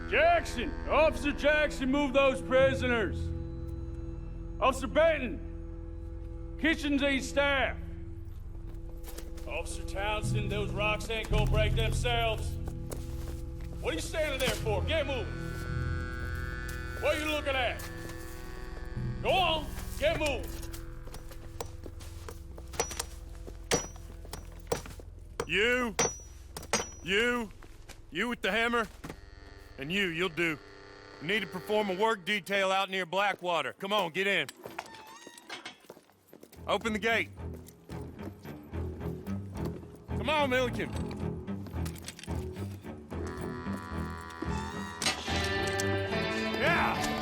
Jackson! Officer Jackson, move those prisoners! Officer Benton! Kitchens aid staff! Officer Townsend, those rocks ain't gonna break themselves. What are you standing there for? Get moving! What are you looking at? Go on, get moving! You with the hammer? And you'll do. You need to perform a work detail out near Blackwater. Come on, get in. Open the gate. Come on, Milliken. Yeah!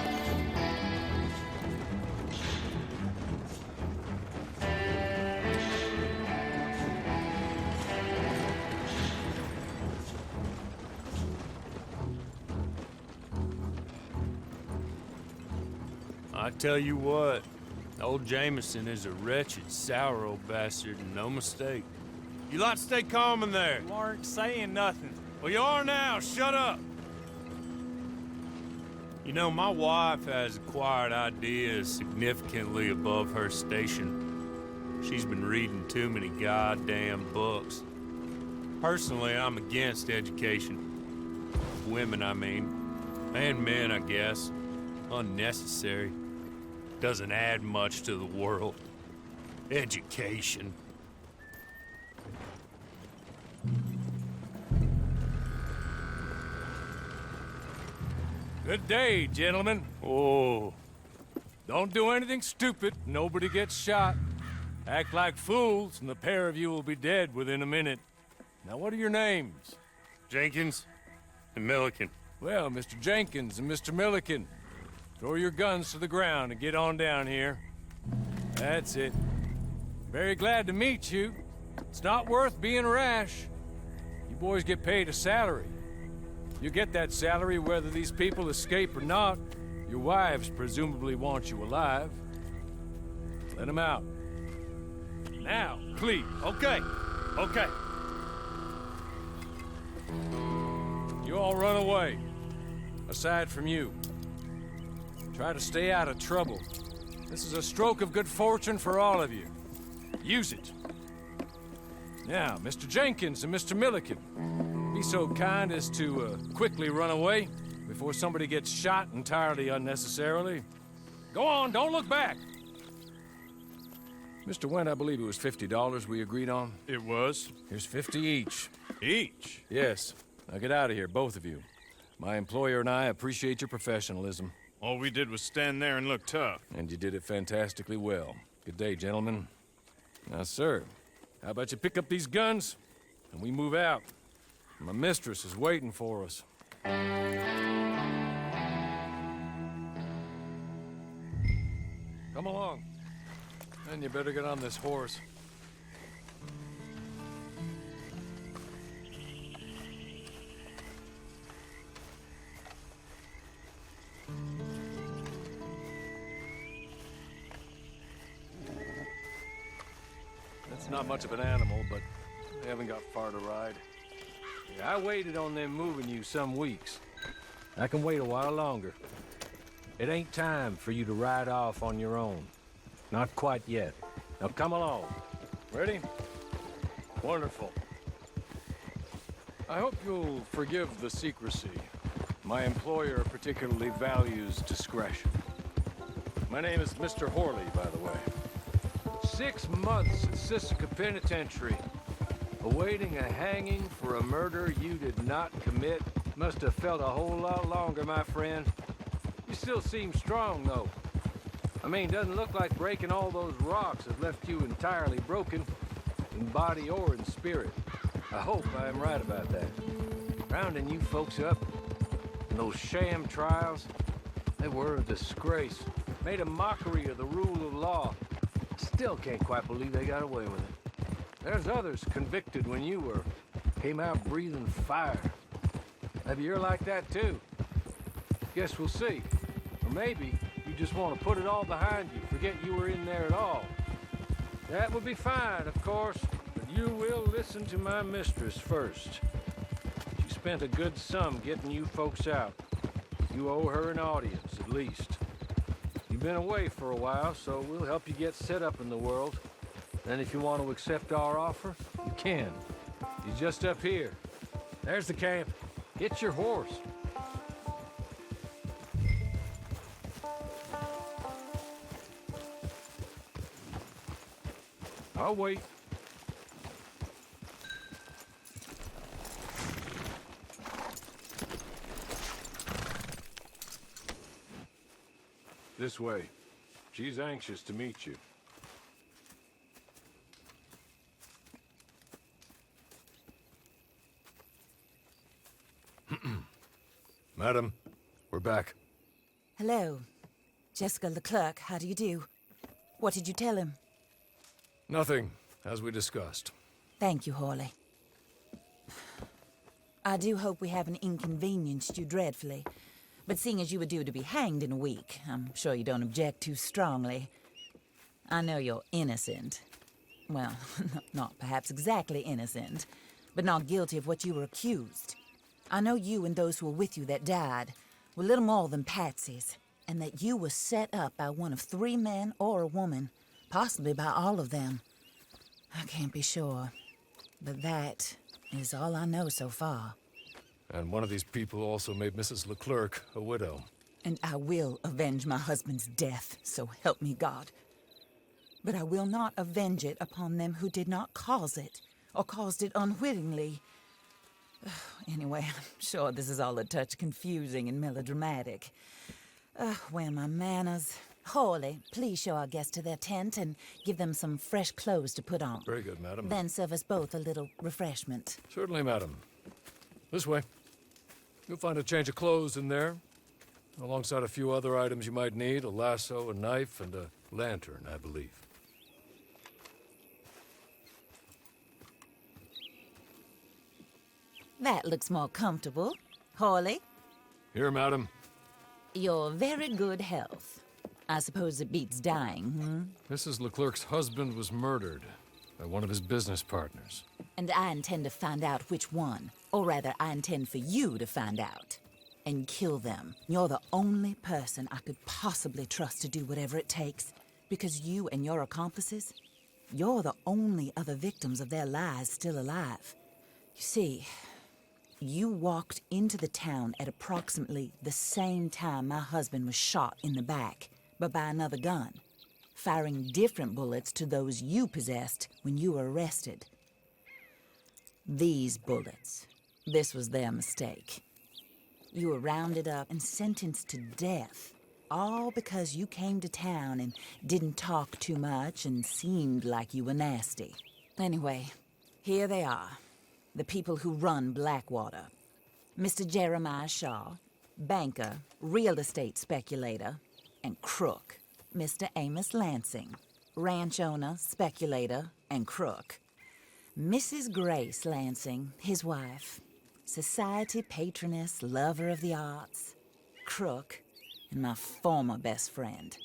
I tell you what, old Jameson is a wretched, sour old bastard, and no mistake. You lot stay calm in there. You aren't saying nothing. Well, you are now. Shut up. You know, my wife has acquired ideas significantly above her station. She's been reading too many goddamn books. Personally, I'm against education. Women, I mean. And men, I guess. Unnecessary. Doesn't add much to the world. Education. Good day, gentlemen. Oh. Don't do anything stupid. Nobody gets shot. Act like fools, and the pair of you will be dead within a minute. Now, what are your names? Jenkins and Milliken. Well, Mr. Jenkins and Mr. Milliken, throw your guns to the ground and get on down here. That's it. Very glad to meet you. It's not worth being rash. You boys get paid a salary. You get that salary whether these people escape or not. Your wives presumably want you alive. Let them out. Now, please. Okay. You all run away. Aside from you. Try to stay out of trouble. This is a stroke of good fortune for all of you. Use it. Now, Mr. Jenkins and Mr. Milliken, be so kind as to quickly run away before somebody gets shot entirely unnecessarily. Go on, don't look back. Mr. Wendt, I believe it was $50 we agreed on. It was. Here's 50 each. Each? Yes. Now get out of here, both of you. My employer and I appreciate your professionalism. All we did was stand there and look tough. And you did it fantastically well. Good day, gentlemen. Now, sir, how about you pick up these guns, and we move out? My mistress is waiting for us. Come along. And you better get on this horse. It's not much of an animal, but they haven't got far to ride. Yeah, I waited on them moving you some weeks. I can wait a while longer. It ain't time for you to ride off on your own. Not quite yet. Now come along. Ready? Wonderful. I hope you'll forgive the secrecy. My employer particularly values discretion. My name is Mr. Horley, by the way. 6 months at Sisika Penitentiary, awaiting a hanging for a murder you did not commit. Must have felt a whole lot longer, my friend. You still seem strong, though. I mean, doesn't look like breaking all those rocks has left you entirely broken, in body or in spirit. I hope I am right about that. Rounding you folks up, and those sham trials, they were a disgrace. Made a mockery of the rule of law. Still can't quite believe they got away with it. There's others convicted when you were. Came out breathing fire. Maybe you're like that too. Guess we'll see. Or maybe you just want to put it all behind you, forget you were in there at all. That would be fine, of course, but you will listen to my mistress first. She spent a good sum getting you folks out. You owe her an audience, at least. You've been away for a while, so we'll help you get set up in the world. And if you want to accept our offer, you can. He's just up here. There's the camp. Get your horse. I'll wait. This way. She's anxious to meet you. Madam, we're back. Hello. Jessica Leclerc, how do you do? What did you tell him? Nothing, as we discussed. Thank you, Hawley. I do hope we haven't inconvenienced you dreadfully. But seeing as you were due to be hanged in a week, I'm sure you don't object too strongly. I know you're innocent. Well, not perhaps exactly innocent, but not guilty of what you were accused. I know you and those who were with you that died were little more than patsies, and that you were set up by one of 3 men or a woman, possibly by all of them. I can't be sure, but that is all I know so far. And one of these people also made Mrs. Leclerc a widow. And I will avenge my husband's death, so help me God. But I will not avenge it upon them who did not cause it, or caused it unwittingly. Anyway, I'm sure this is all a touch confusing and melodramatic. Where are my manners? Hawley, please show our guests to their tent and give them some fresh clothes to put on. Very good, madam. Then serve us both a little refreshment. Certainly, madam. This way. You'll find a change of clothes in there, alongside a few other items you might need, a lasso, a knife, and a lantern, I believe. That looks more comfortable. Hawley, Here, madam. your very good health. I suppose it beats dying, hmm? Mrs. Leclerc's husband was murdered by one of his business partners. And I intend to find out which one. Or rather, I intend for you to find out. And kill them. You're the only person I could possibly trust to do whatever it takes. Because you and your accomplices, you're the only other victims of their lies still alive. You see, you walked into the town at approximately the same time my husband was shot in the back, but by another gun, firing different bullets to those you possessed when you were arrested. These bullets, this was their mistake. You were rounded up and sentenced to death, all because you came to town and didn't talk too much and seemed like you were nasty. Anyway, here they are, the people who run Blackwater. Mr. Jeremiah Shaw, banker, real estate speculator, and crook. Mr. Amos Lansing, ranch owner, speculator, and crook. Mrs. Grace Lansing, his wife, society patroness, lover of the arts, crook, and my former best friend.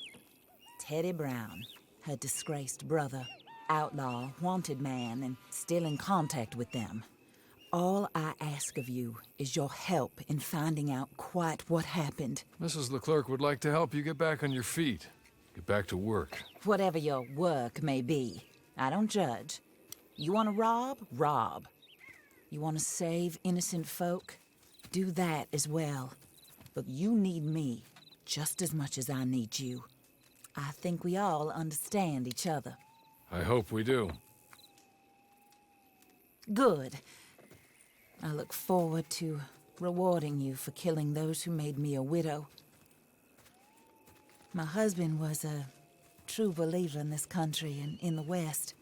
Teddy Brown, her disgraced brother, outlaw, wanted man, and still in contact with them. All I ask of you is your help in finding out quite what happened. Mrs. Leclerc would like to help you get back on your feet. Get back to work. Whatever your work may be, I don't judge. You want to rob? Rob. You want to save innocent folk? Do that as well. But you need me just as much as I need you. I think we all understand each other. I hope we do. Good. I look forward to rewarding you for killing those who made me a widow. My husband was a true believer in this country and in the West.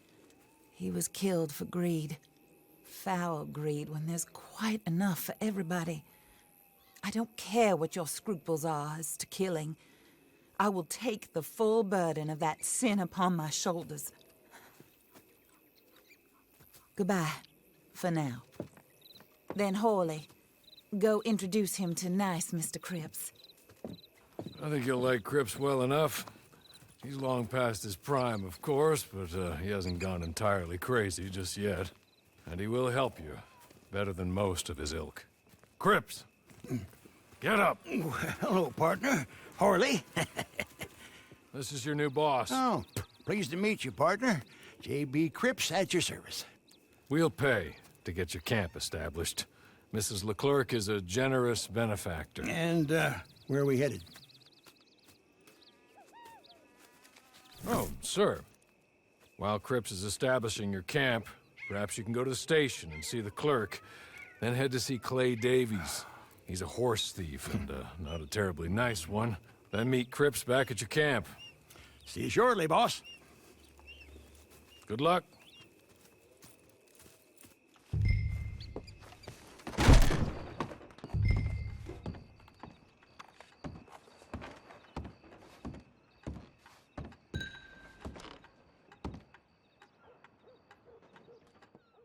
He was killed for greed. Foul greed when there's quite enough for everybody. I don't care what your scruples are as to killing. I will take the full burden of that sin upon my shoulders. Goodbye, for now. Then Hawley, go introduce him to nice Mr. Cripps. I think you'll like Cripps well enough. He's long past his prime, of course, but he hasn't gone entirely crazy just yet. And he will help you, better than most of his ilk. Cripps! Get up. Hello, partner. Horley. This is your new boss. Oh, pleased to meet you, partner. J.B. Cripps at your service. We'll pay to get your camp established. Mrs. Leclerc is a generous benefactor. And, where are we headed? Oh, sir. While Cripps is establishing your camp, perhaps you can go to the station and see the clerk, then head to see Clay Davies. He's a horse thief, and not a terribly nice one. Then meet Cripps back at your camp. See you shortly, boss. Good luck.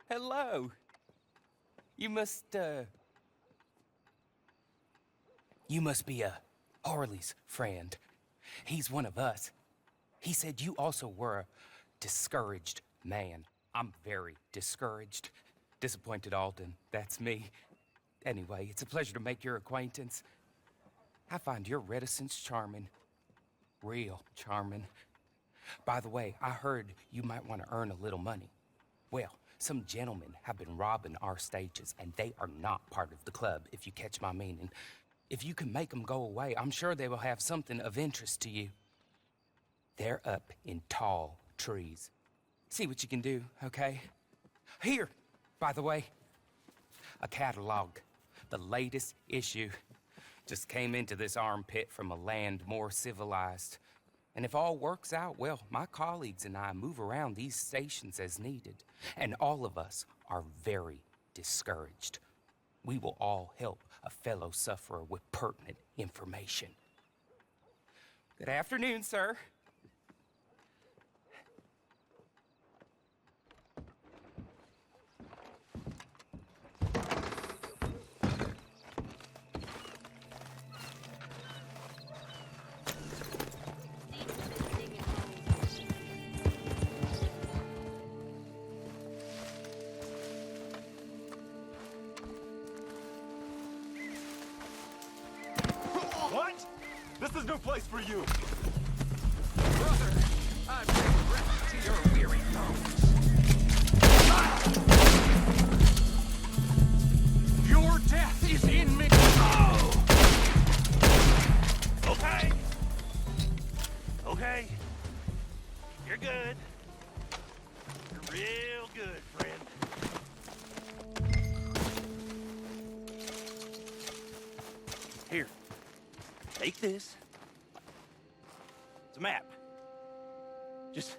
Hello. You must be Harley's friend. He's one of us. He said you also were a discouraged man. I'm very discouraged. Disappointed Alden, that's me. Anyway, it's a pleasure to make your acquaintance. I find your reticence charming. Real charming. By the way, I heard you might want to earn a little money. Well, some gentlemen have been robbing our stages, and they are not part of the club, if you catch my meaning. If you can make them go away, I'm sure they will have something of interest to you. They're up in tall trees. See what you can do, okay? Here, by the way, a catalog. The latest issue. Just came into this armpit from a land more civilized. And if all works out, well, my colleagues and I move around these stations as needed. And all of us are very discouraged. We will all help a fellow sufferer with pertinent information. Good afternoon, sir. What? This is no place for you. Brother, I'm rest to your weary bones. Your death is in me. Oh! Okay. Okay. You're good. You're real good, friend. Here. Take this. It's a map. Just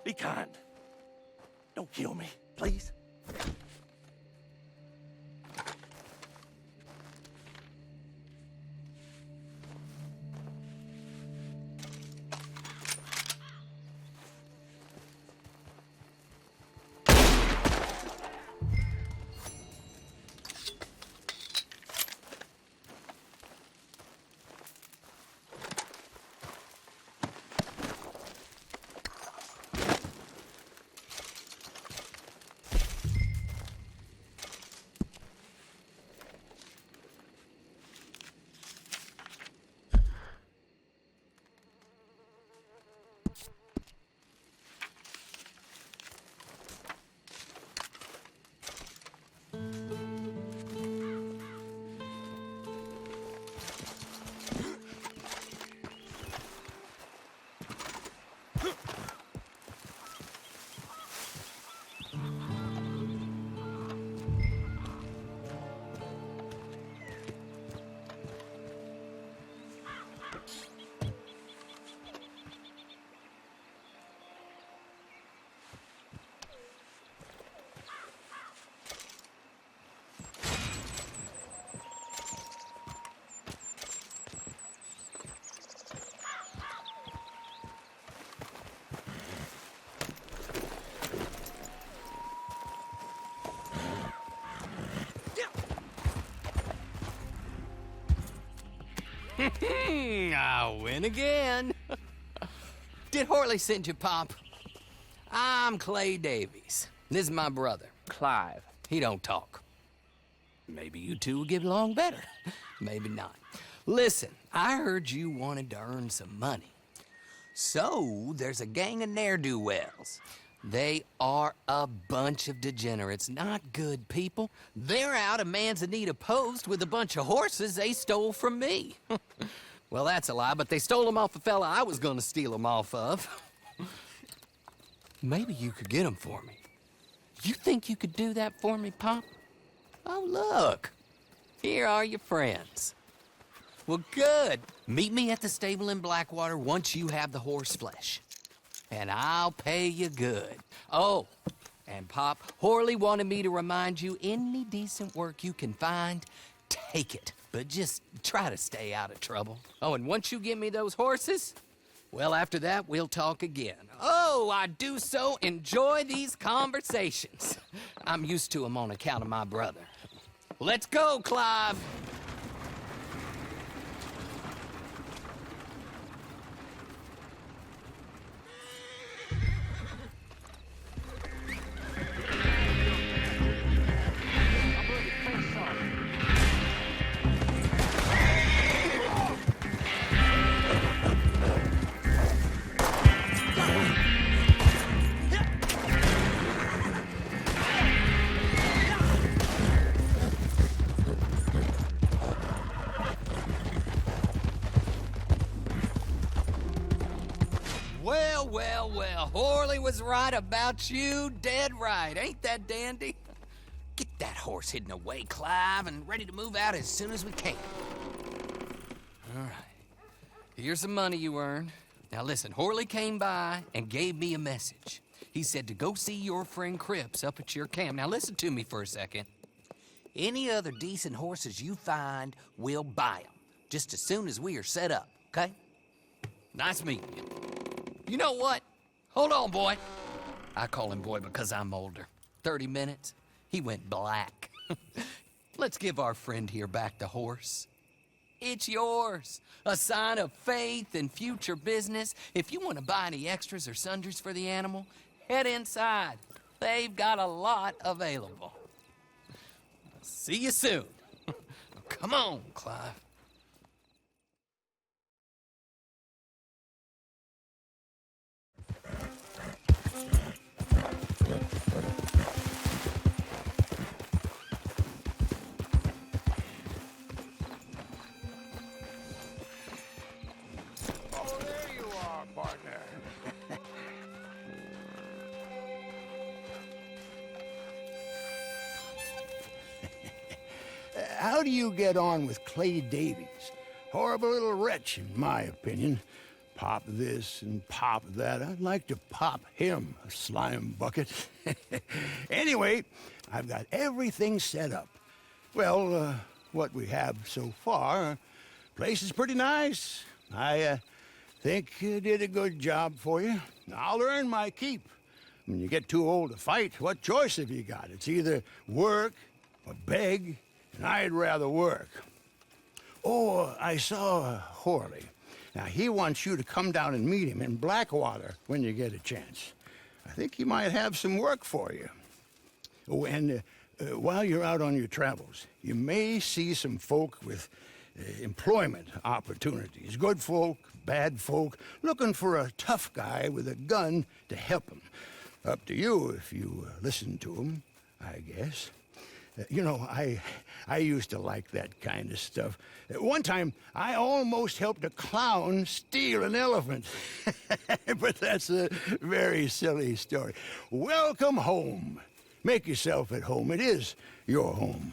be kind. Don't kill me, please. I win again. Did Horley send you, Pop? I'm Clay Davies. This is my brother, Clive. He don't talk. Maybe you two will get along better. Maybe not. Listen, I heard you wanted to earn some money. So, there's a gang of ne'er-do-wells. They are a bunch of degenerates, not good people. They're out of Manzanita Post with a bunch of horses they stole from me. Well, that's a lie, but they stole them off a fella I was gonna steal them off of. Maybe you could get them for me. You think you could do that for me, Pop? Oh, look. Here are your friends. Well, good. Meet me at the stable in Blackwater once you have the horse flesh. And I'll pay you good. Oh, and Pop, Horley wanted me to remind you, any decent work you can find, take it. But just try to stay out of trouble. Oh, and once you give me those horses, well, after that, we'll talk again. Oh, I do so enjoy these conversations. I'm used to them on account of my brother. Let's go, Clive. Well, Horley was right about you, dead right. Ain't that dandy? Get that horse hidden away, Clive, and ready to move out as soon as we can. All right. Here's the money you earned. Now listen, Horley came by and gave me a message. He said to go see your friend Cripps up at your camp. Now listen to me for a second. Any other decent horses you find, we'll buy them. Just as soon as we are set up, okay? Nice meeting you. You know what? Hold on, boy. I call him boy because I'm older. 30 minutes, he went black. Let's give our friend here back the horse. It's yours. A sign of faith and future business. If you want to buy any extras or sundries for the animal, head inside. They've got a lot available. See you soon. Come on, Clive. Oh, there you are, partner. How do you get on with Clay Davies? Horrible little wretch, in my opinion. Pop this and pop that. I'd like to pop him, a slime bucket. Anyway, I've got everything set up. Well, what we have so far, place is pretty nice. I think you did a good job for you. I'll earn my keep. When you get too old to fight, what choice have you got? It's either work or beg, and I'd rather work. Oh, I saw Horley. Now, he wants you to come down and meet him in Blackwater when you get a chance. I think he might have some work for you. Oh, and while you're out on your travels, you may see some folk with employment opportunities. Good folk, bad folk, looking for a tough guy with a gun to help them. Up to you if you listen to them, I guess. You know, I used to like that kind of stuff. One time, I almost helped a clown steal an elephant. But that's a very silly story. Welcome home. Make yourself at home. It is your home.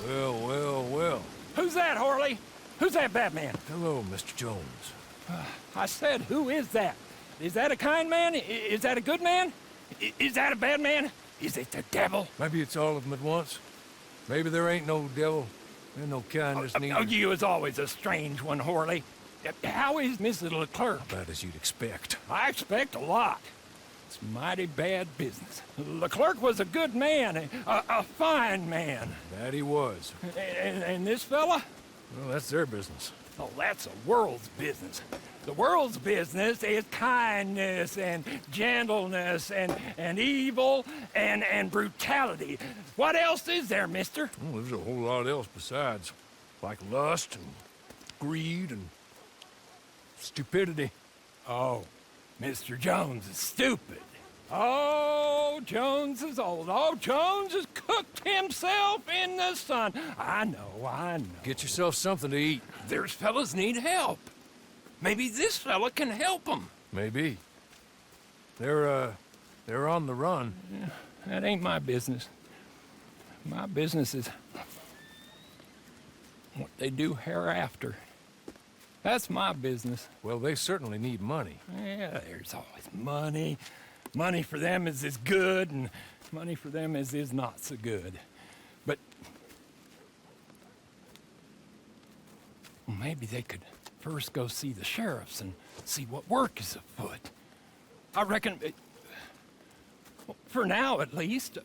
Well. Who's that, Harley? Who's that Batman? Hello, Mr. Jones. I said, who is that? Is that a kind man? Is that a good man? Is that a bad man? Is it the devil? Maybe it's all of them at once. Maybe there ain't no devil and no kindness neither. You was always a strange one, Harley. How is Mrs. Leclerc? About as you'd expect. I expect a lot. It's mighty bad business. Leclerc was a good man, a fine man. That he was. And this fella? Well, that's their business. Oh, that's the world's business. The world's business is kindness and gentleness and evil and brutality. What else is there, mister? Well, there's a whole lot else besides. Like lust and greed and stupidity. Oh, Mr. Jones is stupid. Oh, Jones is old. Oh, Jones has cooked himself in the sun. I know. Get yourself something to eat. There's fellas need help. Maybe this fella can help them. Maybe. They're on the run. Yeah, that ain't my business. My business is what they do hereafter. That's my business. Well, they certainly need money. Yeah, there's always money. Money for them is good, and money for them is not so good. But well, maybe they could first go see the sheriffs and see what work is afoot. I reckon, well, for now at least,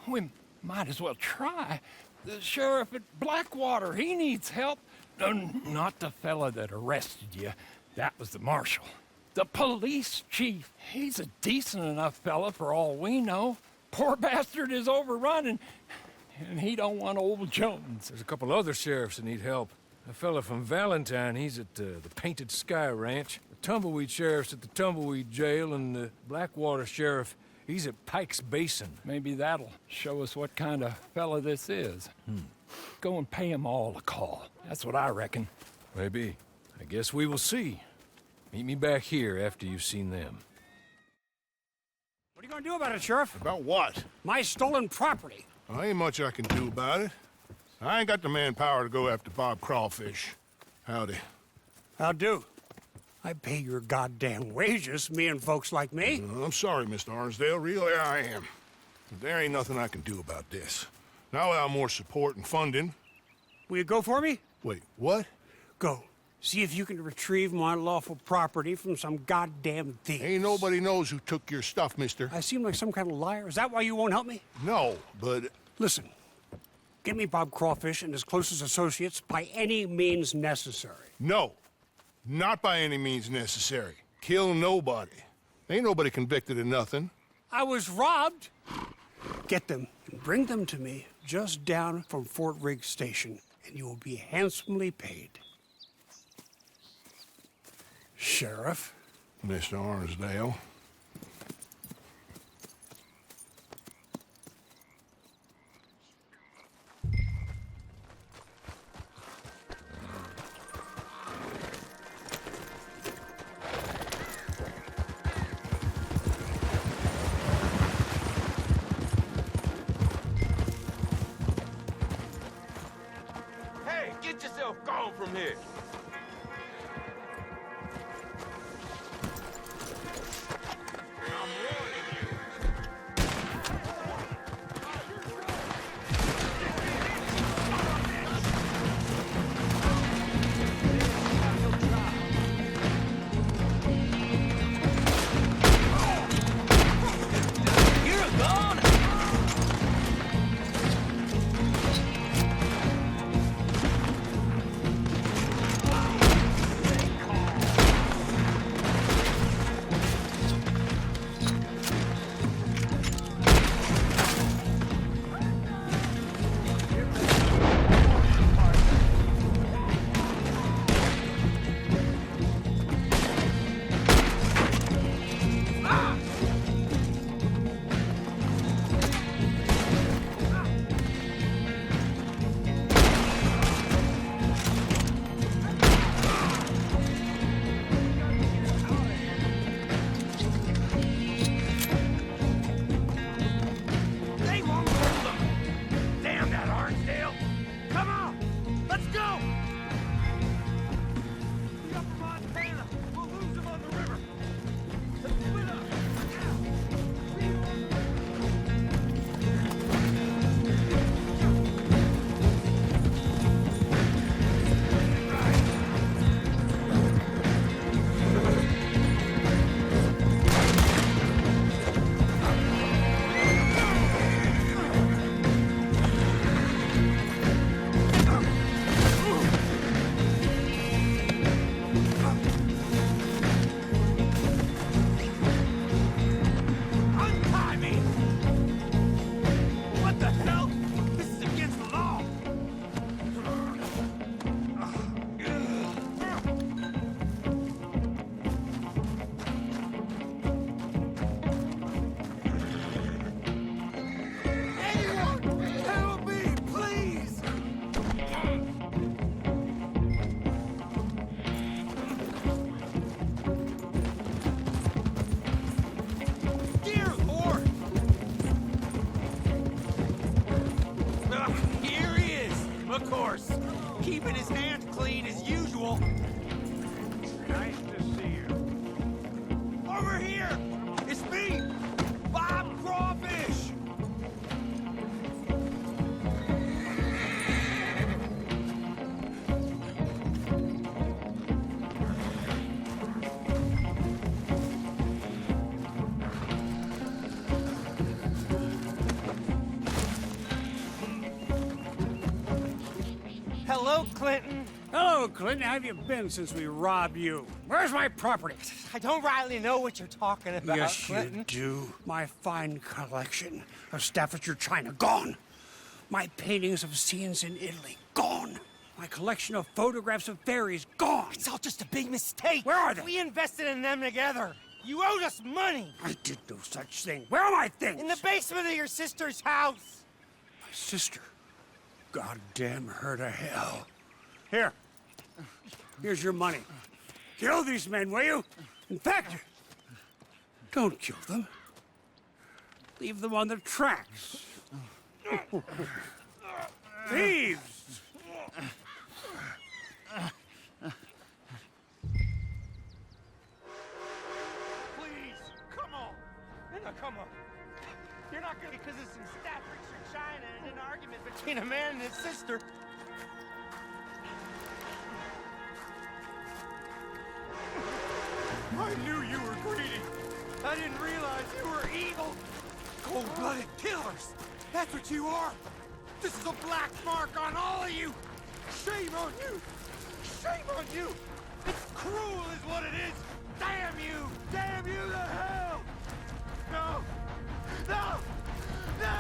we might as well try. The sheriff at Blackwater, he needs help. Not the fella that arrested you. That was the marshal. The police chief, he's a decent enough fella for all we know. Poor bastard is overrun, and he don't want old Jones. There's a couple other sheriffs that need help. A fella from Valentine, he's at the Painted Sky Ranch. The Tumbleweed sheriff's at the Tumbleweed Jail, and the Blackwater sheriff, he's at Pike's Basin. Maybe that'll show us what kind of fella this is. Go and pay them all a call. That's what I reckon. Maybe. I guess we will see. Meet me back here after you've seen them. What are you gonna do about it, Sheriff? About what? My stolen property. Well, ain't much I can do about it. I ain't got the manpower to go after Bob Crawfish. Howdy. How do? I pay your goddamn wages, me and folks like me. I'm sorry, Mr. Arnsdale. Really, I am. But there ain't nothing I can do about this. Now without more support and funding... Will you go for me? Wait, what? Go. See if you can retrieve my lawful property from some goddamn thief. Ain't nobody knows who took your stuff, mister. I seem like some kind of liar. Is that why you won't help me? No, but... Listen. Get me Bob Crawfish and his closest associates by any means necessary. No. Not by any means necessary. Kill nobody. Ain't nobody convicted of nothing. I was robbed. Get them and bring them to me just down from Fort Riggs Station, and you will be handsomely paid. Sheriff? Mr. Arnsdale. Hey, get yourself gone from here. course. Keeping his hands clean as usual. Nice to see you. Over here! It's me! Bob Crawfish! Hello, Clinton. Hello, Clinton. How have you been since we robbed you? Where's my property? I don't rightly know what you're talking about, Yes, Clinton. you do. My fine collection of Staffordshire china, gone. My paintings of scenes in Italy, gone. My collection of photographs of fairies, gone. It's all just a big mistake. Where are they? We invested in them together. You owed us money. I did no such thing. Where are my things? In the basement of your sister's house. My sister. Goddamn her to hell. Here. Here's your money. Kill these men, will you? In fact, don't kill them. Leave them on the tracks. Thieves! Please, come on. Now, come on. You're not gonna, because it's in Staffordshire, China, and an argument between a man and his sister. I knew you were greedy. I didn't realize you were evil. Cold-blooded killers. That's what you are. This is a black mark on all of you. Shame on you. Shame on you. It's cruel is what it is. Damn you. Damn you to hell. No. No. No.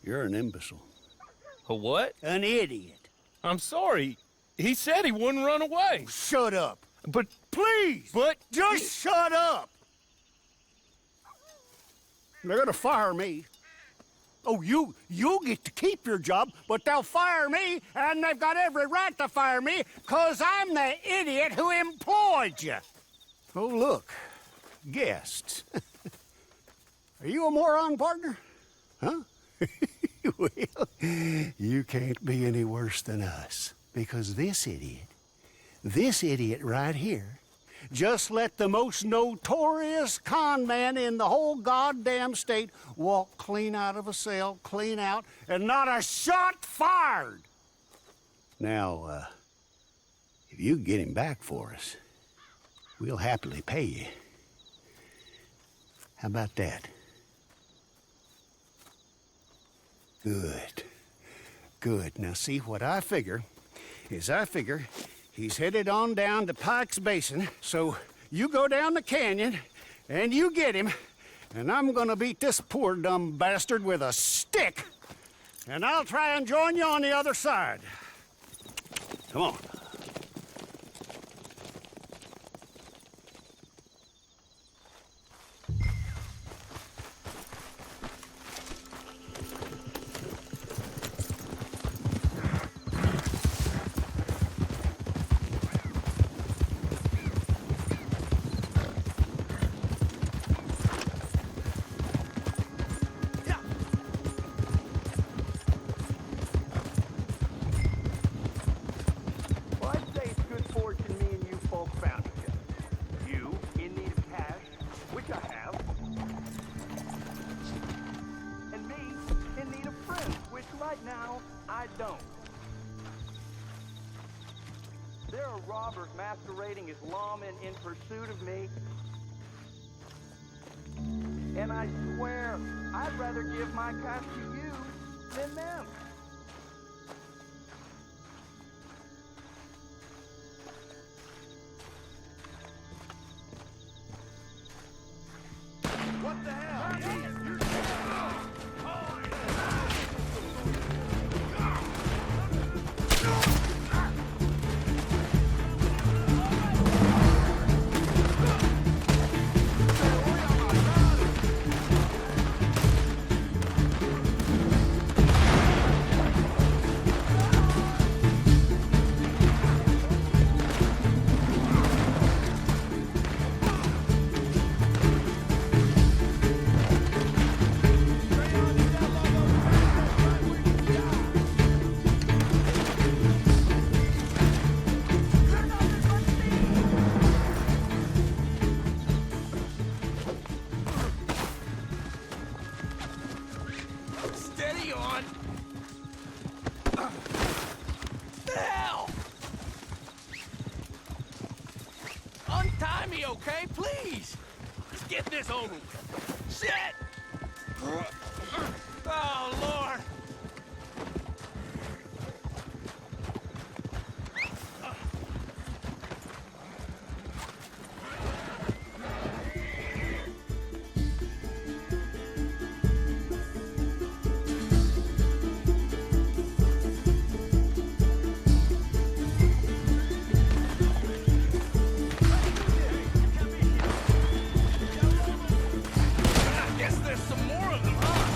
You're an imbecile. A what? An idiot. I'm sorry. He said he wouldn't run away. Shut up. But Please! But just shut up! They're gonna fire me. Oh, you'll get to keep your job, but they'll fire me, and they've got every right to fire me, 'cause I'm the idiot who employed you. Oh, look. Guests. Are you a moron, partner? Huh? Well, you can't be any worse than us, because this idiot right here, just let the most notorious con man in the whole goddamn state walk clean out of a cell, clean out, and not a shot fired. Now, if you get him back for us, we'll happily pay you. How about that? Good. Good. Now, see, what I figure is he's headed on down to Pike's Basin, so you go down the canyon and you get him, and I'm gonna beat this poor dumb bastard with a stick, and I'll try and join you on the other side. Come on. There are robbers masquerading as lawmen in pursuit of me. And I swear, I'd rather give my cash to you than them. What the hell? tie me, okay? Please! Let's get this over with. Shit! Oh, Lord! I guess there's some more of them, huh?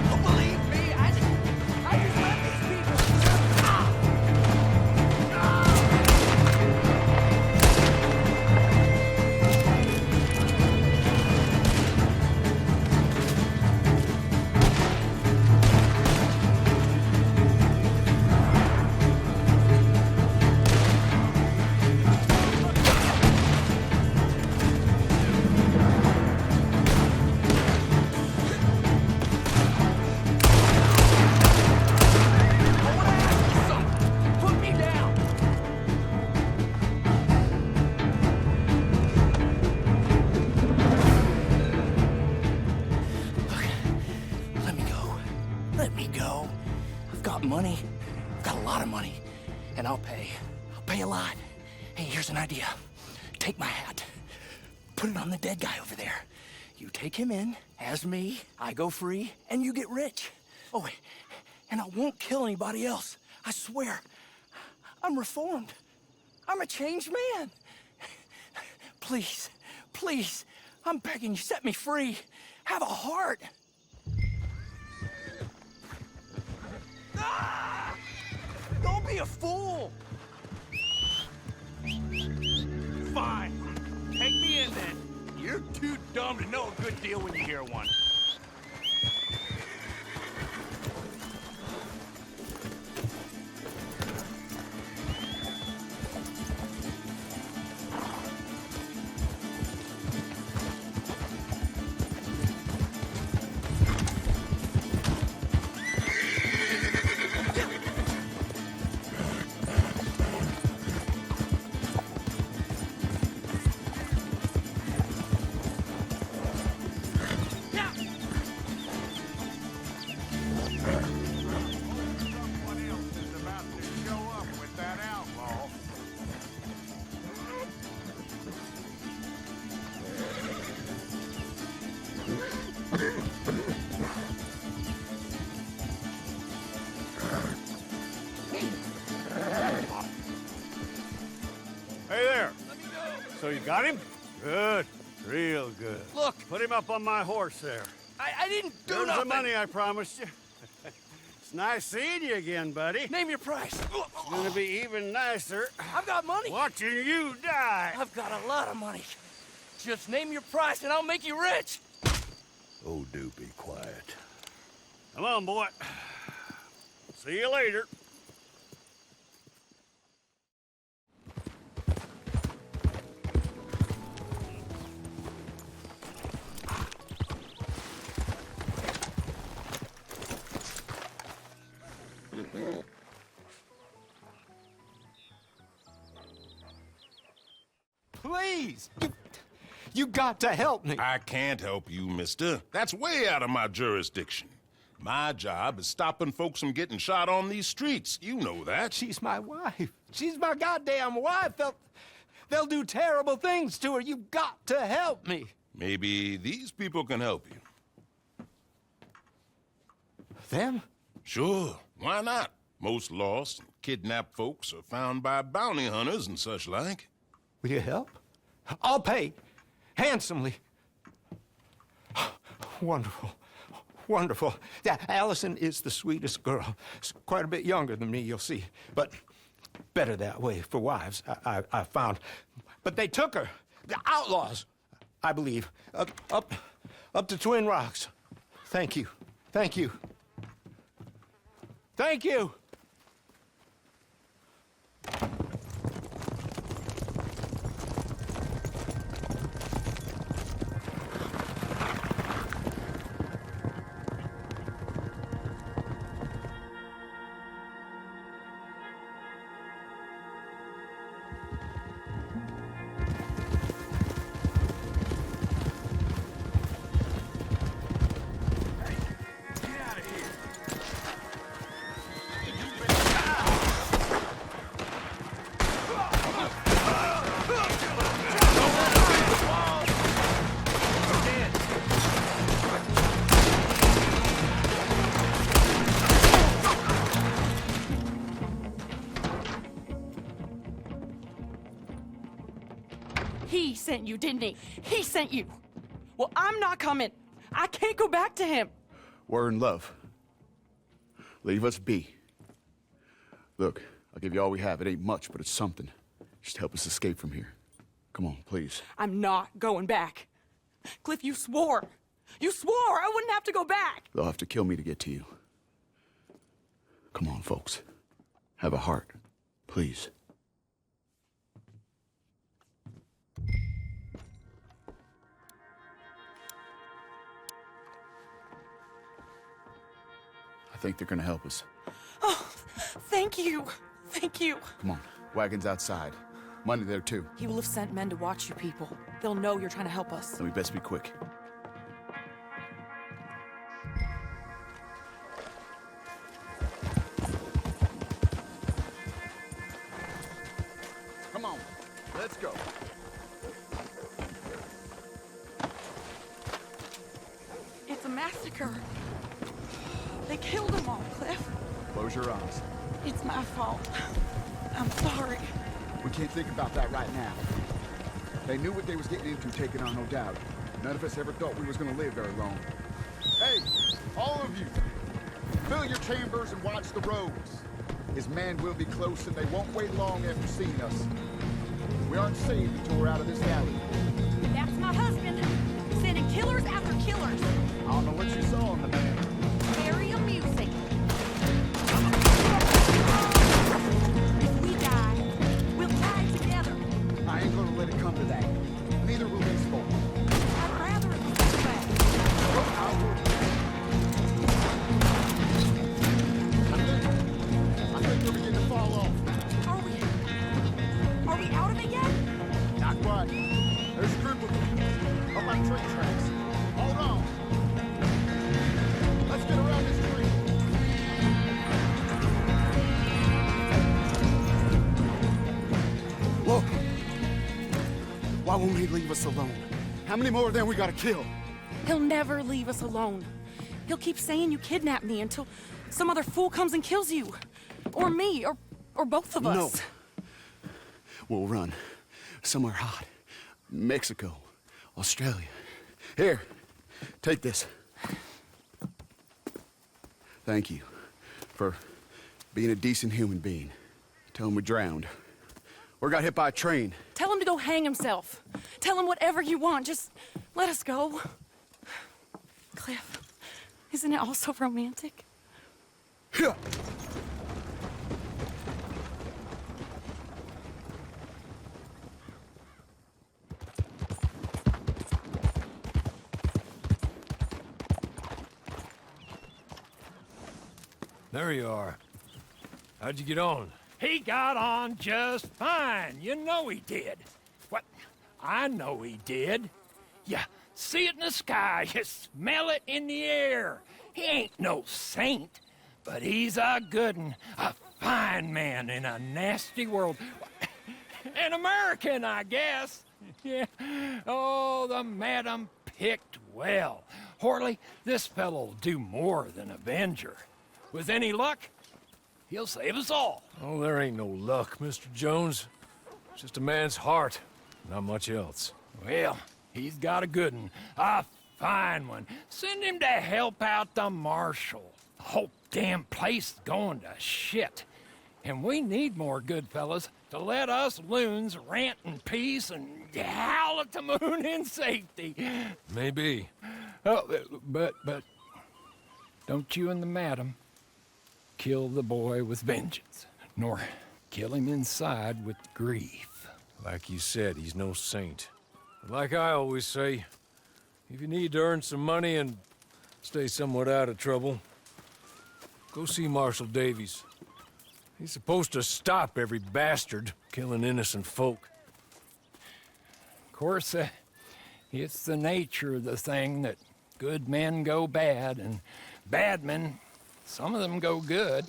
Don't believe me. I just let these people. I wanna ask you something. Put me down. Let me go. Let me go. I've got money. I've got a lot of money. And I'll pay. I'll pay a lot. Hey, here's an idea. Take my hat. Put it on the dead guy over there. You take him in as me, I go free, and you get rich. Oh, and I won't kill anybody else. I swear. I'm reformed. I'm a changed man. Please, please, I'm begging you, set me free. Have a heart. Ah! Don't be a fool. Fine. Take me in then. You're too dumb to know a good deal when you hear one. Hey there. So you got him? Good. Real good. Look. Put him up on my horse there. I didn't do There's nothing. the money I promised you. It's nice seeing you again, buddy. Name your price. It's gonna be even nicer I've got money. watching you die. I've got a lot of money. Just name your price and I'll make you rich. Oh, do be quiet. Come on, boy. See you later. Please! You got to help me. I can't help you, mister. That's way out of my jurisdiction. My job is stopping folks from getting shot on these streets. You know that. She's my wife. She's my goddamn wife. They'll do terrible things to her. You've got to help me. Maybe these people can help you. Them? Sure, why not? Most lost and kidnapped folks are found by bounty hunters and such like. Will you help? I'll pay. Handsomely. Wonderful. Wonderful. Yeah, Allison is the sweetest girl. She's quite a bit younger than me, you'll see. But better that way for wives, I found. But they took her. The outlaws, I believe. Up to Twin Rocks. Thank you. Thank you. Thank you. He sent you, didn't he? He sent you. Well, I'm not coming. I can't go back to him. We're in love. Leave us be. Look, I'll give you all we have. It ain't much, but it's something. Just help us escape from here. Come on, please. I'm not going back. Cliff, you swore. You swore I wouldn't have to go back. They'll have to kill me to get to you. Come on, folks. Have a heart. Please. I think they're gonna help us. Oh, thank you. Thank you. Come on. Wagon's outside. Money there, too. He will have sent men to watch you people. They'll know you're trying to help us. Then we best be quick. Come on. Let's go. It's a massacre. They killed them all, Cliff. Close your eyes. It's my fault. I'm sorry. We can't think about that right now. They knew what they was getting into taking on, no doubt. None of us ever thought we was gonna live very long. Hey, all of you, fill your chambers and watch the roads. His men will be close and they won't wait long after seeing us. We aren't safe until we're out of this valley. That's my husband, sending killers after killers. I don't know what you saw in the man. Very amusing. If we die, we'll die together. I ain't gonna let it come to that. Neither will these folk. I'd rather it was this way. I think we're beginning to fall off. Are we out of it yet? Not quite. There's a group of them. Up on train tracks. Hold on. Let's get around this tree. Look. Why won't he leave us alone? How many more of them we gotta kill? He'll never leave us alone. He'll keep saying you kidnapped me until some other fool comes and kills you. Or me, or both of us. No. We'll run. Somewhere hot. Mexico. Australia. Here. Take this. Thank you for being a decent human being. Tell him we drowned. Or got hit by a train. Tell him to go hang himself. Tell him whatever you want. Just let us go. Cliff, isn't it all so romantic? Yeah. There you are. How'd you get on? He got on just fine. You know he did. What? I know he did. You see it in the sky. You smell it in the air. He ain't no saint, but he's a good un, a fine man in a nasty world. An American, I guess. Yeah. Oh, the madam picked well. Horley, this fellow'll do more than Avenger. With any luck, he'll save us all. Oh, there ain't no luck, Mr. Jones. It's just a man's heart, not much else. Well, he's got a good one, a fine one. Send him to help out the marshal. The whole damn place is going to shit. And we need more good fellas to let us loons rant in peace and howl at the moon in safety. Maybe. Oh, but don't you and the madam kill the boy with vengeance, nor kill him inside with grief. Like you said, he's no saint. But like I always say, if you need to earn some money and stay somewhat out of trouble, go see Marshal Davies. He's supposed to stop every bastard killing innocent folk. Of course, it's the nature of the thing that good men go bad, and bad men, some of them go good.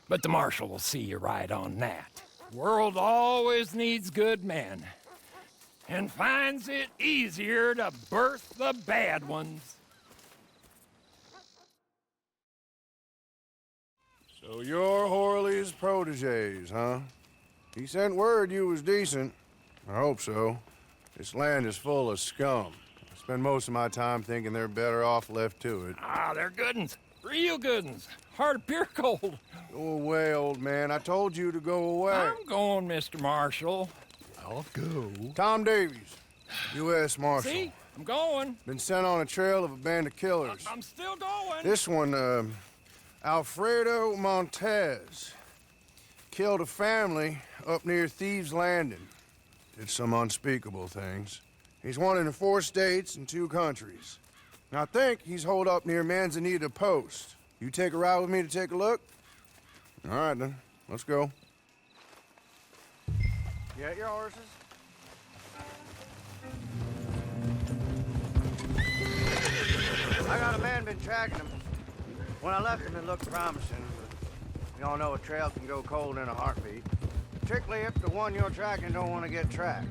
But the marshal will see you right on that. The world always needs good men, and finds it easier to birth the bad ones. So you're Horley's proteges, huh? He sent word you was decent. I hope so. This land is full of scum. I spend most of my time thinking they're better off left to it. Ah, they're good uns. Real good uns. Hard of pure gold. Go away, old man. I told you to go away. I'm going, Mr. Marshal. I'll go. Tom Davies, U.S. Marshal. See? I'm going. Been sent on a trail of a band of killers. I'm still going. This one, Alfredo Montez. Killed a family up near Thieves' Landing. Did some unspeakable things. He's wanted in 4 states and 2 countries. I think he's holed up near Manzanita Post. You take a ride with me to take a look? All right, then. Let's go. Get your horses. I got a man been tracking him. When I left him, it looked promising. But you all know a trail can go cold in a heartbeat. Particularly if the one you're tracking don't want to get tracked.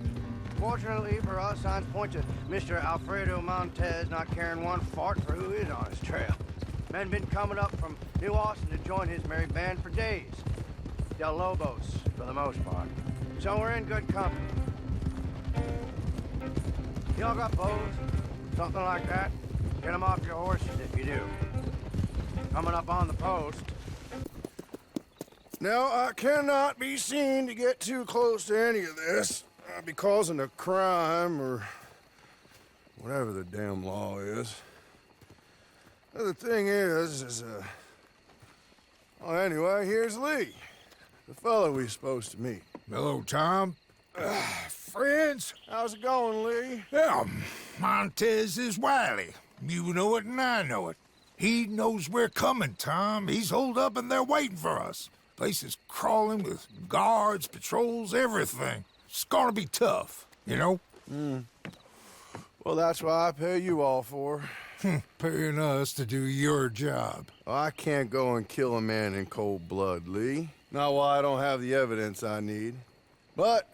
Fortunately for us, signs point to Mr. Alfredo Montez not caring one fart for who is on his trail. Men been coming up from New Austin to join his merry band for days. Del Lobos, for the most part. So we're in good company. Y'all got bows? Something like that? Get them off your horses if you do. Coming up on the post. Now, I cannot be seen to get too close to any of this. I'd be causing a crime or whatever the damn law is. The thing is, well, anyway, here's Lee, the fellow we're supposed to meet. Hello, Tom. Friends? How's it going, Lee? Yeah, Montez is wily. You know it and I know it. He knows we're coming, Tom. He's holed up and they're waiting for us. Place is crawling with guards, patrols, everything. It's gonna be tough, you know? Well, that's why I pay you all for. Paying us to do your job. Well, I can't go and kill a man in cold blood, Lee. Not while I don't have the evidence I need. But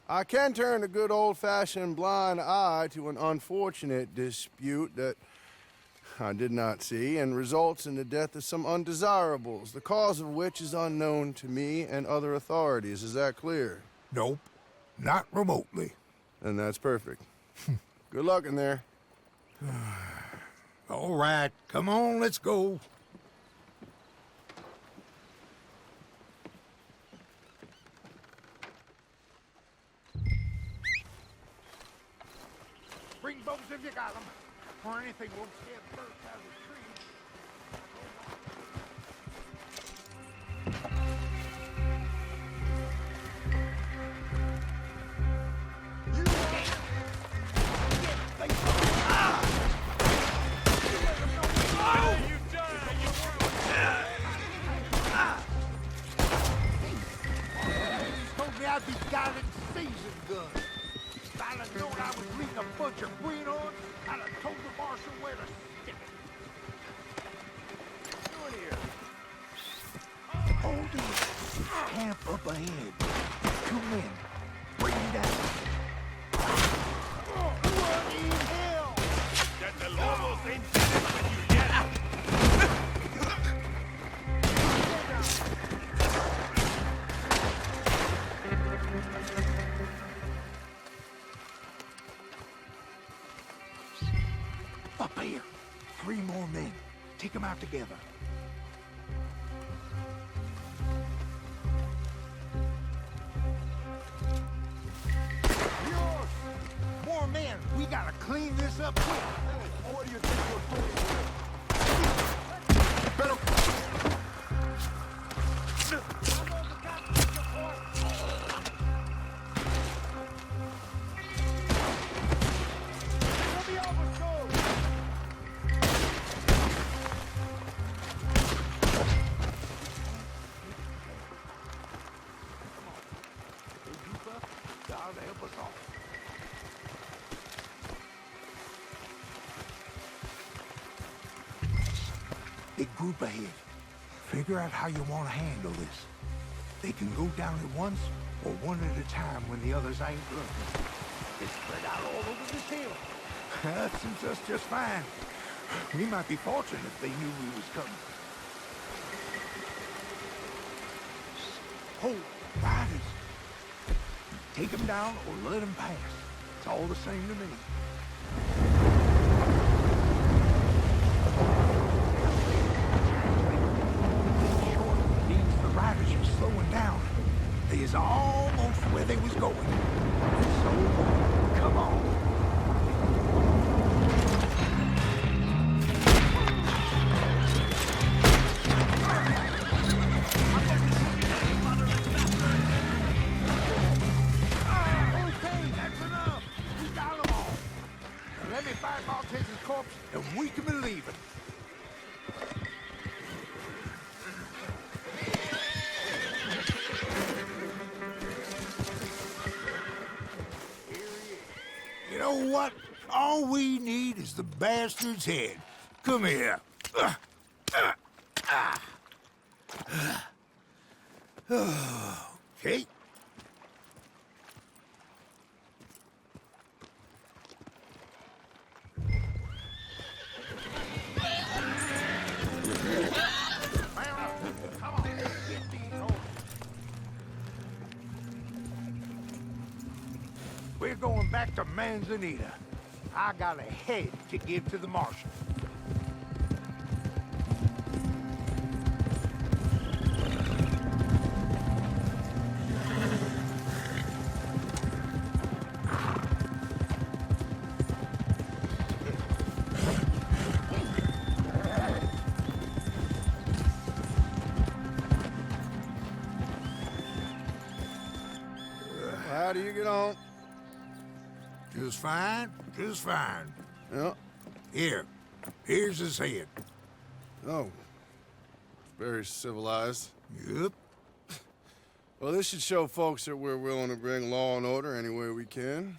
I can turn a good old-fashioned blind eye to an unfortunate dispute that I did not see and results in the death of some undesirables, the cause of which is unknown to me and other authorities. Is that clear? Nope. Not remotely. And that's perfect. Good luck in there. All right, come on, let's go. Bring bows if you got them, or anything won't scare birds out of the tree. I'd be guided season guns. If I'd have known I was leading a bunch of greenhorns, I'd have told the marshal where to stick it. Doing here? Hold it. Camp up ahead. 2 men. Bring him down. What in hell? That the Lobos ain't finished with you yet. Up here. 3 more men. Take them out together. Yours! More men. We gotta clean this up quick. What do you think we're doing? Better... God help us all. Big group ahead. Figure out how you want to handle this. They can go down at once or one at a time when the others ain't looking. It's spread out all over this hill. That suits us just fine. We might be fortunate if they knew we was coming. Hold, riders. Take him down or let him pass. It's all the same to me. Means the riders are slowing down. They is almost where they was going. So, come on. Let me find Montez's corpse, and we can be leaving. You know what? All we need is the bastard's head. Come here. Okay. We're going back to Manzanita. I got a head to give to the marshal. How do you get on? Just fine, just fine. Yeah. Here's his head. Oh. Very civilized. Yep. Well, this should show folks that we're willing to bring law and order any way we can.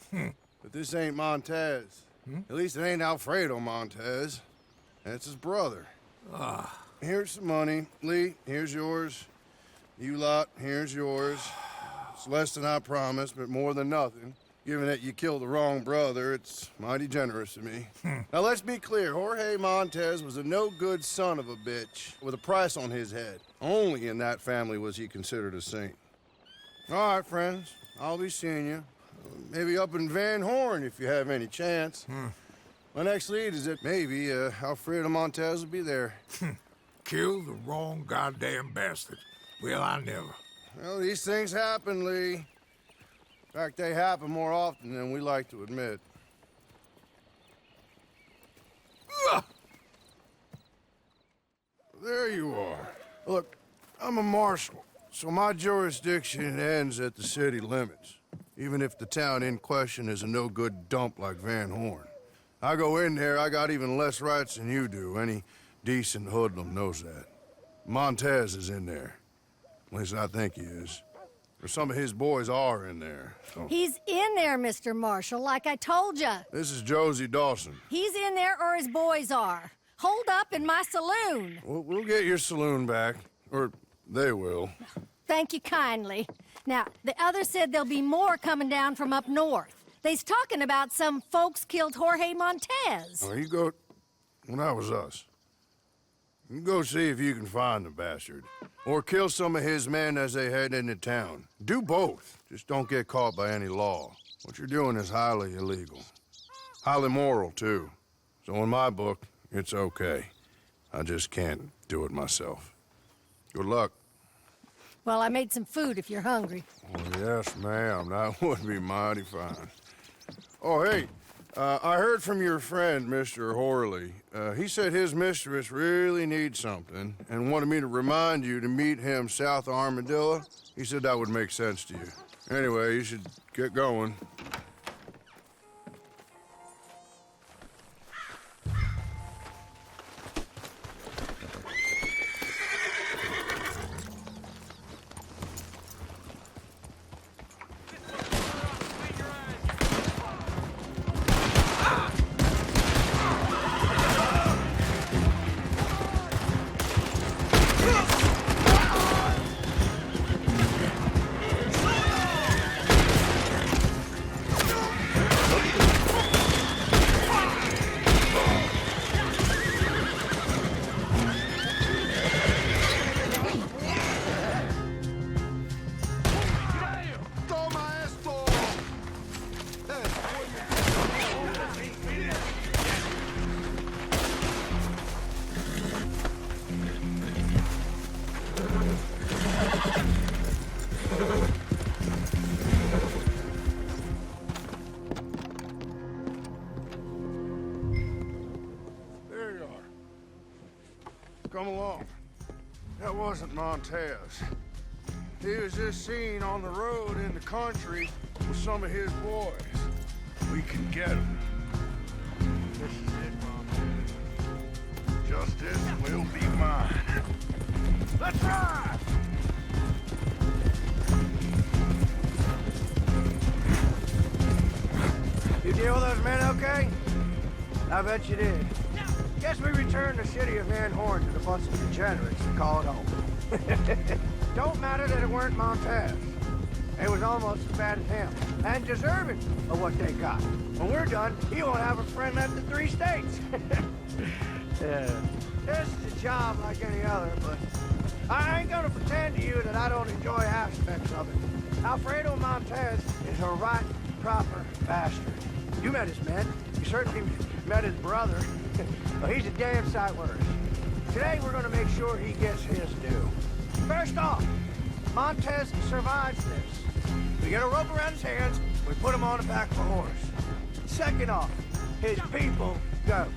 But this ain't Montez. At least it ain't Alfredo Montez. That's his brother. Here's some money. Lee, here's yours. You lot, here's yours. It's less than I promised, but more than nothing. Given that you killed the wrong brother, it's mighty generous of me. Now, let's be clear. Jorge Montez was a no-good son of a bitch with a price on his head. Only in that family was he considered a saint. All right, friends. I'll be seeing you. Maybe up in Van Horn, if you have any chance. My next lead is that maybe Alfredo Montez will be there. Kill the wrong goddamn bastard. Well, I never. Well, these things happen, Lee. In fact, they happen more often than we like to admit. There you are. Look, I'm a marshal, so my jurisdiction ends at the city limits, even if the town in question is a no-good dump like Van Horn. I go in there, I got even less rights than you do. Any decent hoodlum knows that. Montez is in there. At least I think he is. Or some of his boys are in there. So. He's in there, Mr. Marshal, like I told you. This is Josie Dawson. He's in there or his boys are. Hold up in my saloon. We'll get your saloon back. Or they will. Thank you kindly. Now, the others said there'll be more coming down from up north. They's talking about some folks killed Jorge Montez. Well, you go... Well, that was us. You go see if you can find the bastard. Or kill some of his men as they head into town. Do both. Just don't get caught by any law. What you're doing is highly illegal. Highly moral, too. So in my book, it's okay. I just can't do it myself. Good luck. Well, I made some food if you're hungry. Oh, yes, ma'am. That would be mighty fine. Oh, hey. I heard from your friend, Mr. Horley. He said his mistress really needs something and wanted me to remind you to meet him south of Armadillo. He said that would make sense to you. Anyway, you should get going. come along. That wasn't Montez. He was just seen on the road in the country with some of his boys. We can get him. This is it, Montez. Justice will be mine. Let's ride! You deal with those men okay? I bet you did. Guess we returned the city of Van Horn to the bunch of degenerates to call it home. Don't matter that it weren't Montez. It was almost as bad as him, and deserving of what they got. When we're done, he won't have a friend left in 3 states. Yeah. This is a job like any other, but I ain't gonna pretend to you that I don't enjoy aspects of it. Alfredo Montez is a right, proper bastard. You met his men. You certainly met his brother. Well, he's a damn sight worse. Today, we're gonna make sure he gets his due. First off, Montez survives this. We get a rope around his hands, we put him on the back of a horse. Second off, his people go.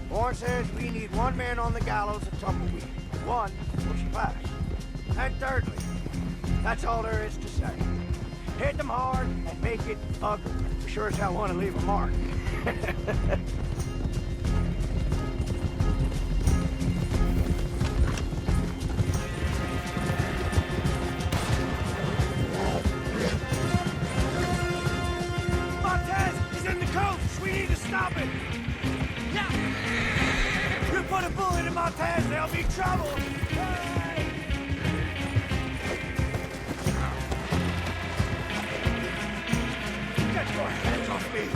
Warren says we need 1 man on the gallows at Tumbleweed. 1 will survive. And thirdly, that's all there is to say. Hit them hard and make it ugly. We sure as hell want to leave a mark. Montez! He's in the coast! We need to stop him! Now! You put a bullet in Montez, there'll be trouble! Hey! Get your hands off me!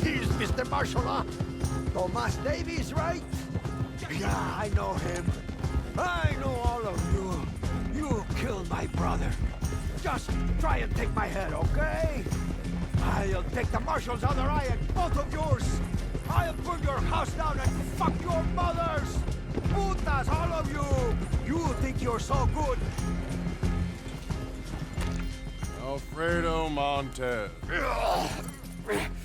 He's Mr. Marshall, huh? Thomas Davies, right? Yeah, I know him. I know all of you. You killed my brother. Just try and take my head, okay? I'll take the Marshall's other eye and both of yours. I'll burn your house down and fuck your mothers. Putas, all of you. You think you're so good. Alfredo Montez.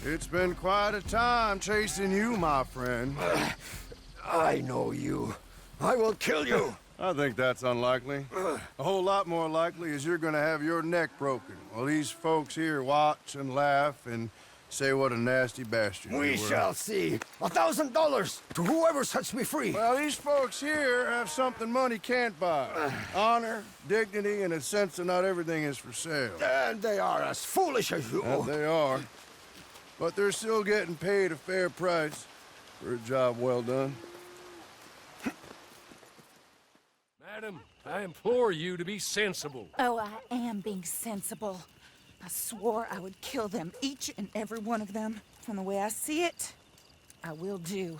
It's been quite a time chasing you, my friend. I know you. I will kill you. I think that's unlikely. A whole lot more likely is you're gonna have your neck broken while these folks here watch and laugh and say what a nasty bastard you were. We shall see. $1,000 to whoever sets me free. Well, these folks here have something money can't buy. Honor, dignity, and a sense that not everything is for sale. And they are as foolish as you. And they are. But they're still getting paid a fair price for a job well done. Madam, I implore you to be sensible. Oh, I am being sensible. I swore I would kill them, each and every one of them. From the way I see it, I will do.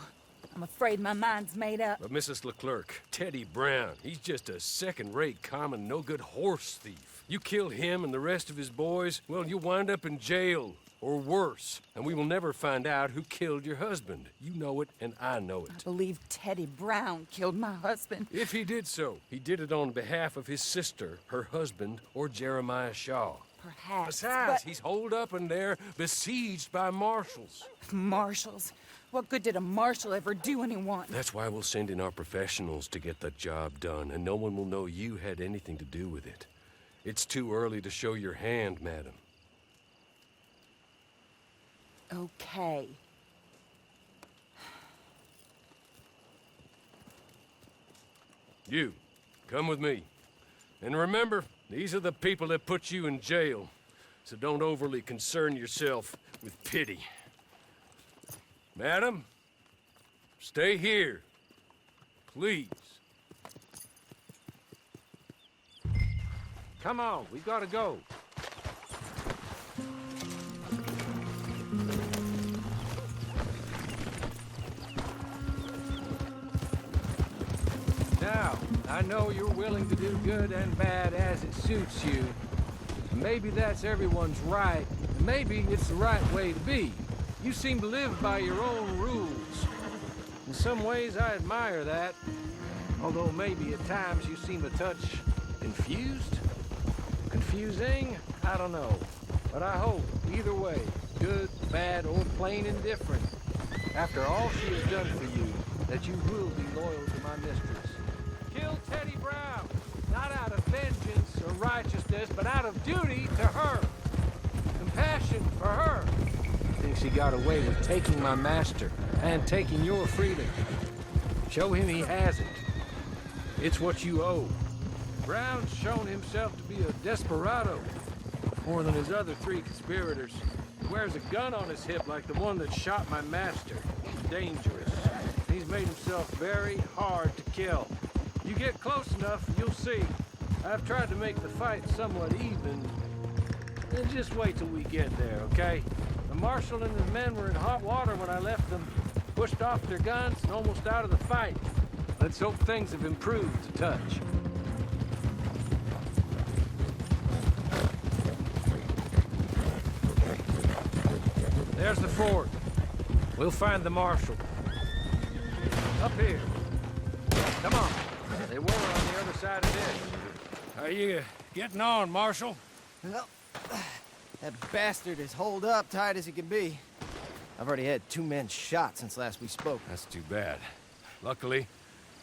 I'm afraid my mind's made up. But Mrs. Leclerc, Teddy Brown, he's just a second-rate, common, no-good horse thief. You kill him and the rest of his boys, well, you'll wind up in jail. Or worse, and we will never find out who killed your husband. You know it, and I know it. I believe Teddy Brown killed my husband. If he did so, he did it on behalf of his sister, her husband, or Jeremiah Shaw. Perhaps, Besides, but... he's holed up in there, besieged by marshals. Marshals? What good did a marshal ever do anyone? That's why we'll send in our professionals to get the job done, and no one will know you had anything to do with it. It's too early to show your hand, madam. Okay. You, come with me. And remember, these are the people that put you in jail, so don't overly concern yourself with pity. Madam, stay here, please. Come on, we gotta go. Now, I know you're willing to do good and bad as it suits you. Maybe that's everyone's right. Maybe it's the right way to be. You seem to live by your own rules. In some ways, I admire that. Although maybe at times you seem a touch confused? Confusing? I don't know. But I hope, either way, good, bad, or plain indifferent, after all she has done for you, that you will be loyal to my mistress. Kill Teddy Brown, not out of vengeance or righteousness, but out of duty to her. Compassion for her. Thinks he got away with taking my master and taking your freedom. Show him he hasn't. It's what you owe. Brown's shown himself to be a desperado, more than his other 3 conspirators. He wears a gun on his hip like the one that shot my master. Dangerous. He's made himself very hard to kill. You get close enough, you'll see. I've tried to make the fight somewhat even. Just wait till we get there, okay? The marshal and his men were in hot water when I left them. Pushed off their guns and almost out of the fight. Let's hope things have improved a touch. There's the fort. We'll find the marshal. Up here. Come on. They were on the other side of this. How you getting on, Marshal? Well, that bastard is holed up tight as he can be. I've already had 2 men shot since last we spoke. That's too bad. Luckily,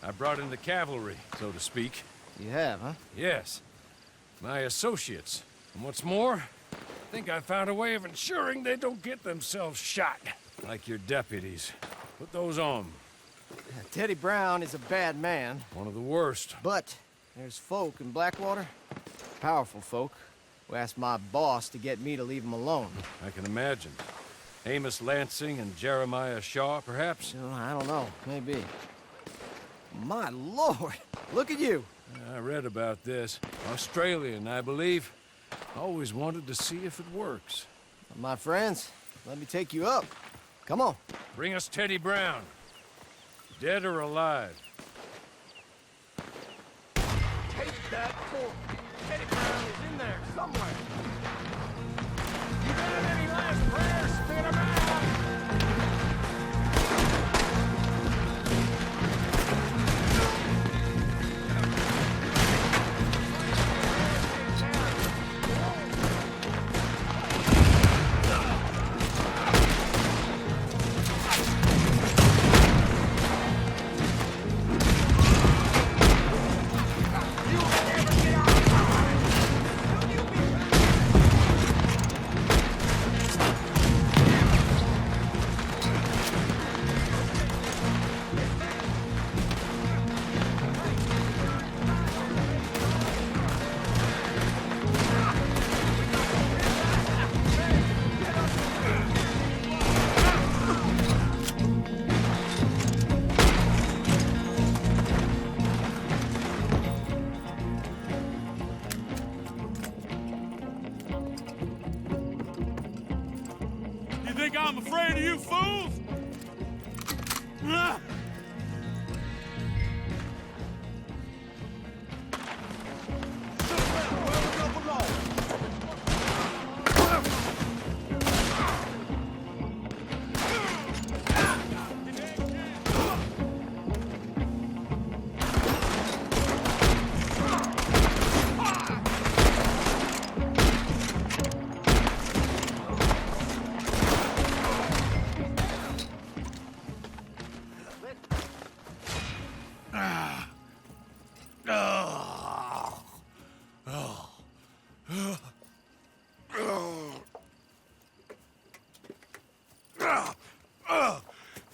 I brought in the cavalry, so to speak. You have, huh? Yes. My associates. And what's more, I think I found a way of ensuring they don't get themselves shot. Like your deputies. Put those on. Teddy Brown is a bad man. One of the worst. But there's folk in Blackwater, powerful folk, who asked my boss to get me to leave him alone. I can imagine. Amos Lansing and Jeremiah Shaw, perhaps? I don't know. Maybe. My lord! Look at you! I read about this. Australian, I believe. Always wanted to see if it works. My friends, let me take you up. Come on. Bring us Teddy Brown. Dead or alive. Take that fort. Teddy Brown is in there somewhere. You got any last prayers? Spit 'em out! Think I'm afraid of you fools? Ah!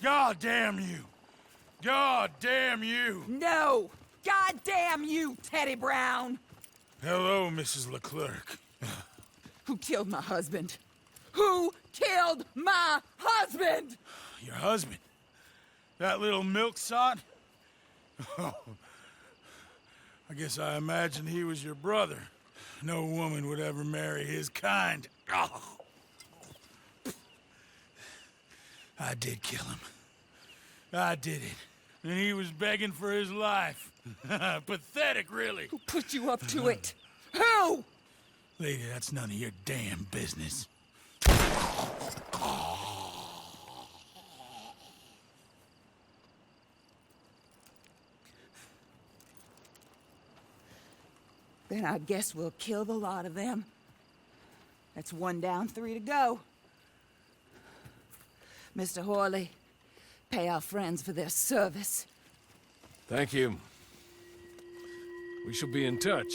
God damn you! God damn you! No! God damn you, Teddy Brown! Hello, Mrs. Leclerc. Who killed my husband? Who killed my husband? Your husband? That little milksop? Oh, I guess I imagined he was your brother. No woman would ever marry his kind. Oh. I did kill him. I did it. and he was begging for his life. Pathetic, really. Who put you up to it? Who? Lady, that's none of your damn business. Then I guess we'll kill the lot of them. That's 1 down, 3 to go. Mr. Horley, pay our friends for their service. Thank you. We shall be in touch.